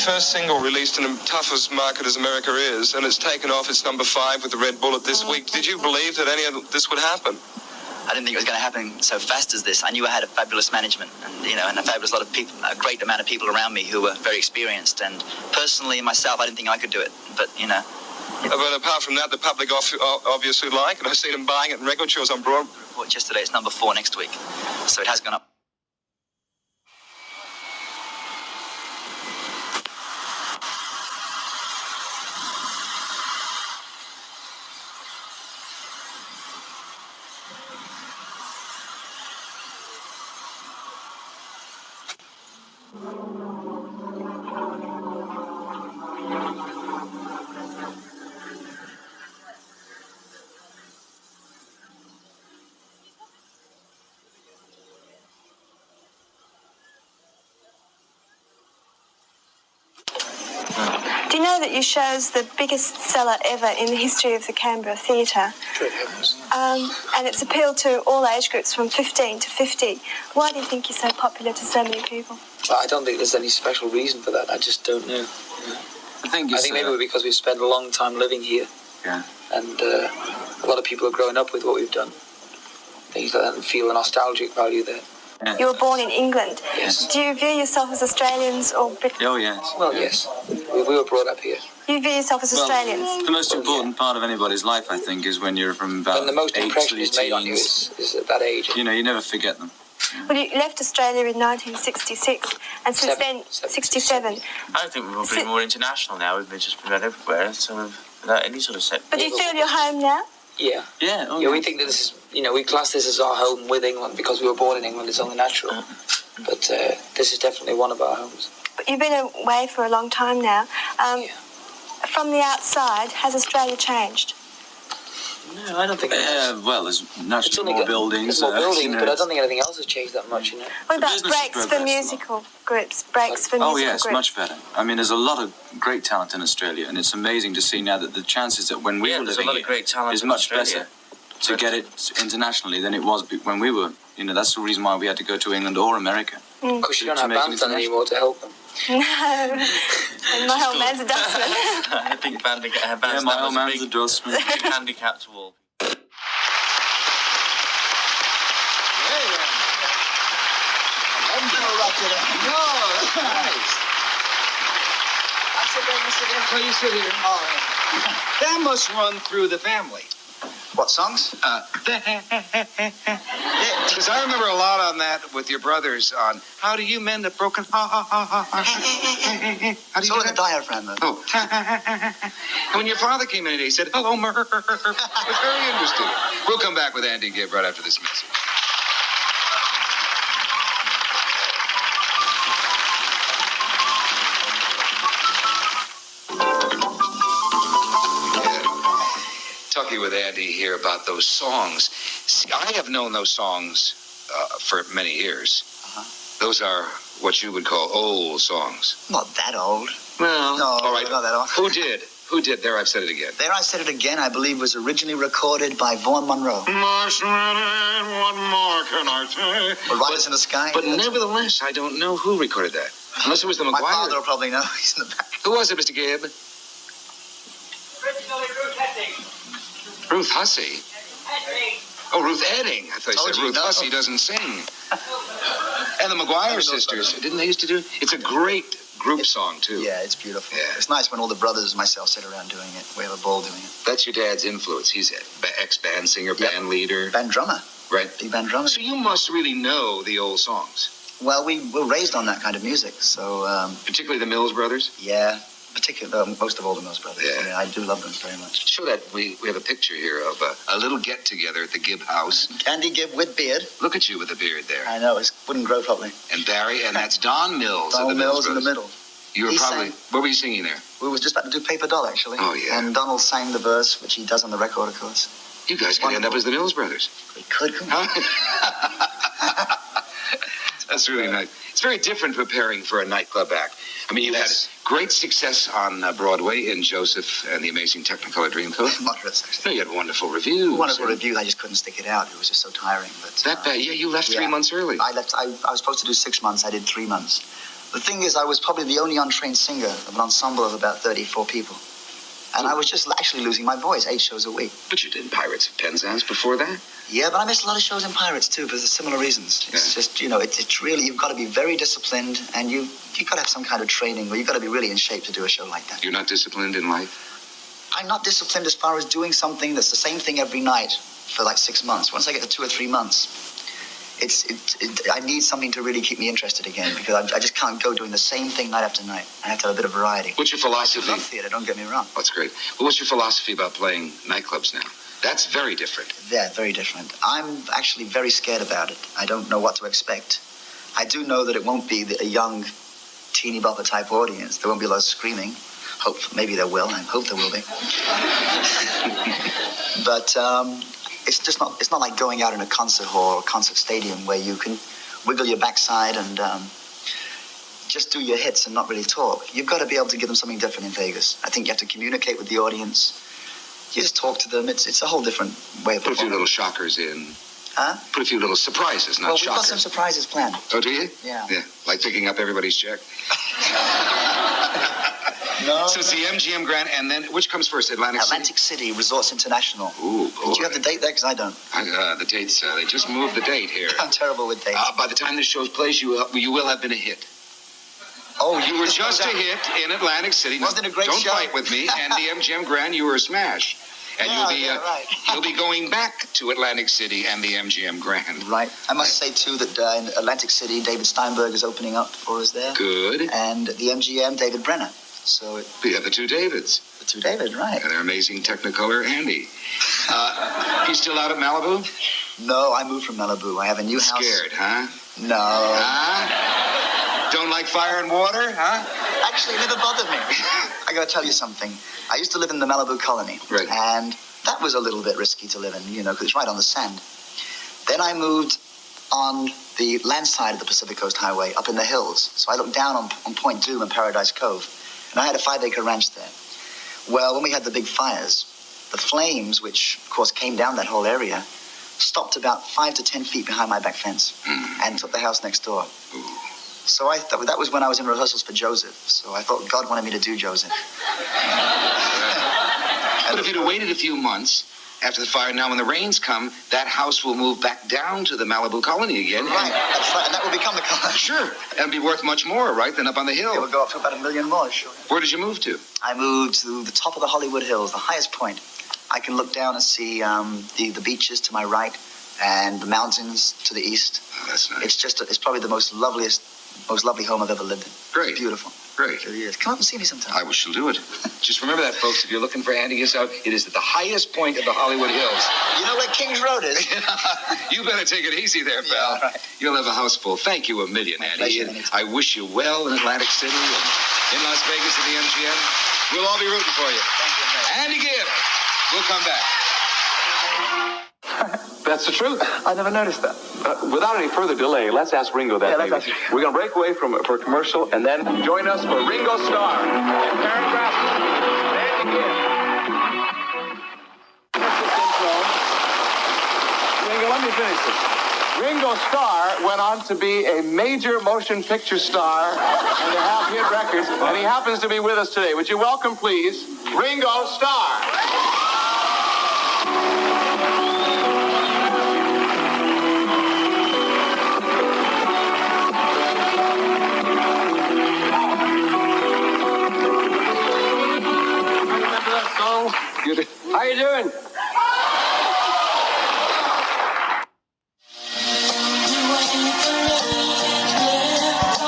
first single released in a tough as market as America is, and it's taken off. It's number 5 with the Red Bullet this week. Did you believe that any of this would happen? I didn't think it was going to happen so fast as this. I knew I had a fabulous management and a fabulous lot of people, a great amount of people around me who were very experienced. And personally, myself, I didn't think I could do it. But, But apart from that, the public obviously like it. I've seen them buying it in record shows on Broadway. Yesterday, it's number 4 next week. So it has gone up. Do you know that your show's the biggest seller ever in the history of the Canberra Theatre? Good heavens. And it's appealed to all age groups from 15 to 50. Why do you think you're so popular to so many people? Well, I don't think there's any special reason for that. I just don't know. I think maybe because we've spent a long time living here. Yeah. And a lot of people are growing up with what we've done. Things like that and feel a nostalgic value there. Yeah. You were born in England. Yes. Do you view yourself as Australians or British? Oh, yes. Well, yes. We were brought up here. You view yourself as Australians? The most important part of anybody's life, I think, is when you're from about And the most 8 impression to is made on you teens. is at that age. You never forget them. Well, you left Australia in 1966, and since then, 67. I think we're being more international now. We've just been everywhere, sort of without any sort of set. But do you feel you're home now? Yeah. Yeah. Oh, Yeah, we think that this is, we class this as our home with England because we were born in England. It's only natural. But this is definitely one of our homes. But you've been away for a long time now. From the outside, has Australia changed? No, I don't think it has. Well, there's naturally more buildings. There's more buildings, but I don't think anything else has changed that much, What about breaks for musical groups? Breaks for musical Oh, yes, groups? much better. I mean, there's a lot of great talent in Australia, and it's amazing to see now that the chances that when we were there's a living lot of here great talent is in much Australia. better to get it internationally than it was when we were. That's the reason why we had to go to England or America. Because you don't have make it bands done anymore to help them. No. And my old man's a dustman. I think bands Yeah, my old man's a dustman. big handicap to all. So you sit here. All right. That must run through the family. What songs? Because I remember a lot on that with your brothers on how do you mend a broken heart? How do It's you all do in the that? diaphragm, though. Oh. And when your father came in and he said, hello, Merv. It was very interesting. We'll come back with Andy Gibb right after this message. Talking with Andy here about those songs. See, I have known those songs for many years. Those are what you would call old songs. Not that old. Well, No, all right. not that old. Who did? Who did? There, I've said it again. There I Said It Again, I believe, was originally recorded by Vaughan Monroe. What more can I say? Or Riders in the Sky. But nevertheless, I don't know who recorded that. Unless it was the My McGuire. father will probably know. He's in the back. Who was it, Mr. Gibb? Ruth Hussey. Oh, Ruth Edding. I thought you Told said you, Ruth no. Hussey doesn't sing. And the McGuire sisters. Didn't they used to do it? It's a great group song, too. Yeah, it's beautiful. Yeah. It's nice when all the brothers and myself sit around doing it. We have a ball doing it. That's your dad's influence. He's an ex-band singer, Yep. band leader. Band drummer. Right. Big band drummer. So you must really know the old songs, Well, we were raised on that kind of music. So, particularly the Mills Brothers. yeah, particularly, most of all the Mills Brothers. Yeah. I mean, I do love them very much. Show that we have a picture here of a little get-together at the Gibb house. Andy Gibb with beard. Look at you with a beard there. I know, it wouldn't grow properly. And Barry, and that's Don Mills. of the Donald Mills in the Brothers. middle. You were He probably, sang. what were you singing there? We were just about to do Paper Doll, actually. Oh, yeah. And Donald sang the verse, which he does on the record, of course. You guys could end up as the Mills Brothers. We could. Huh? That's really nice. It's very different preparing for a nightclub act. I mean, you've Yes. had great success on Broadway in Joseph and the Amazing Technicolor Dreamcoat. Moderate success. No, you had wonderful reviews. Wonderful reviews. I just couldn't stick it out. It was just so tiring. But That bad? Yeah, you left 3 yeah. months early. I left. I was supposed to do 6 months. I did 3 months. The thing is, I was probably the only untrained singer of an ensemble of about 34 people. And I was just actually losing my voice 8 shows a week. But you did Pirates of Penzance before that? Yeah, but I missed a lot of shows in Pirates too, for similar reasons. It's just, it's really, you've got to be very disciplined, and you've got to have some kind of training where you've got to be really in shape to do a show like that. You're not disciplined in life? I'm not disciplined as far as doing something that's the same thing every night for like 6 months. Once I get to 2 or 3 months, I need something to really keep me interested again, because I just can't go doing the same thing night after night. I have to have a bit of variety. What's your philosophy? I love theater, don't get me wrong. That's great. Well, what's your philosophy about playing nightclubs now? That's very different. Yeah, very different. I'm actually very scared about it. I don't know what to expect. I do know that it won't be a young, teeny bopper type audience. There won't be a lot of screaming. Maybe there will. I hope there will be. But it's not like going out in a concert hall or concert stadium where you can wiggle your backside and just do your hits and not really talk. You've got to be able to give them something different in Vegas. I think you have to communicate with the audience. You just talk to them. It's a whole different way of performing. Put a few little shockers in. Huh? Put a few little surprises, not well, shockers. We've got some surprises planned. Oh, do you? Yeah. Yeah, like picking up everybody's check. No. So it's the MGM Grand, and then which comes first, Atlantic City? Atlantic City Resorts International. Ooh, boy. Do you have the date there? Because I don't. The dates, they just moved the date here. I'm terrible with dates. By the time this show's plays, you will have been a hit. Oh, You were just a hit in Atlantic City. Wasn't it a great Don't show? fight with me. And the MGM Grand, you were a smash. And Yeah, right. you'll be going back to Atlantic City and the MGM Grand. Right. I must say, too, that in Atlantic City, David Steinberg is opening up for us there. Good. And at the MGM, David Brenner. So We have the two Davids. the two David, right. And their amazing Technicolor Andy. He's still out at Malibu? No, I moved from Malibu. I have a new house. Scared, huh? No. Huh? Don't like fire and water, huh? Actually, it never bothered me. I got to tell you something. I used to live in the Malibu colony. Right. And that was a little bit risky to live in, because it's right on the sand. Then I moved on the land side of the Pacific Coast Highway, up in the hills. So I looked down on Point Doom and Paradise Cove. And I had a 5-acre ranch there. Well, when we had the big fires, the flames, which, of course, came down that whole area, stopped about 5 to 10 feet behind my back fence and took the house next door. So I thought that was when I was in rehearsals for Joseph. So I thought God wanted me to do Joseph. But if you'd have waited a few months after the fire, now when the rains come, that house will move back down to the Malibu colony again. Right, that's right, and that will become the colony. Sure, and be worth much more, right, than up on the hill. It will go up to about $1 million more, sure. Where did you move to? I moved to the top of the Hollywood Hills, the highest point. I can look down and see the beaches to my right and the mountains to the east. Oh, that's nice. It's probably the most lovely home I've ever lived in. Great. It's beautiful. Great. It really is. Come up and see me sometime. I wish you'll do it. Just remember that, folks. If you're looking for Andy Gissau, it is at the highest point of the Hollywood Hills. You know where Kings Road is? You better take it easy there, pal. Yeah, right. You'll have a house full. Thank you a million, My Andy. pleasure, And anytime. I wish you well in Atlantic City and in Las Vegas at the MGM. We'll all be rooting for you. Thank you very much. Andy Gibb. We'll come back. That's the truth. I never noticed that. Without any further delay, let's ask Ringo that. Yeah, let's maybe. ask him. We're going to break away for a commercial and then join us for Ringo Starr and Paragraph Andy Gibb. Ringo, let me finish this. Ringo Starr went on to be a major motion picture star and to have hit records, and he happens to be with us today. Would you welcome, please, Ringo Starr? How you doing?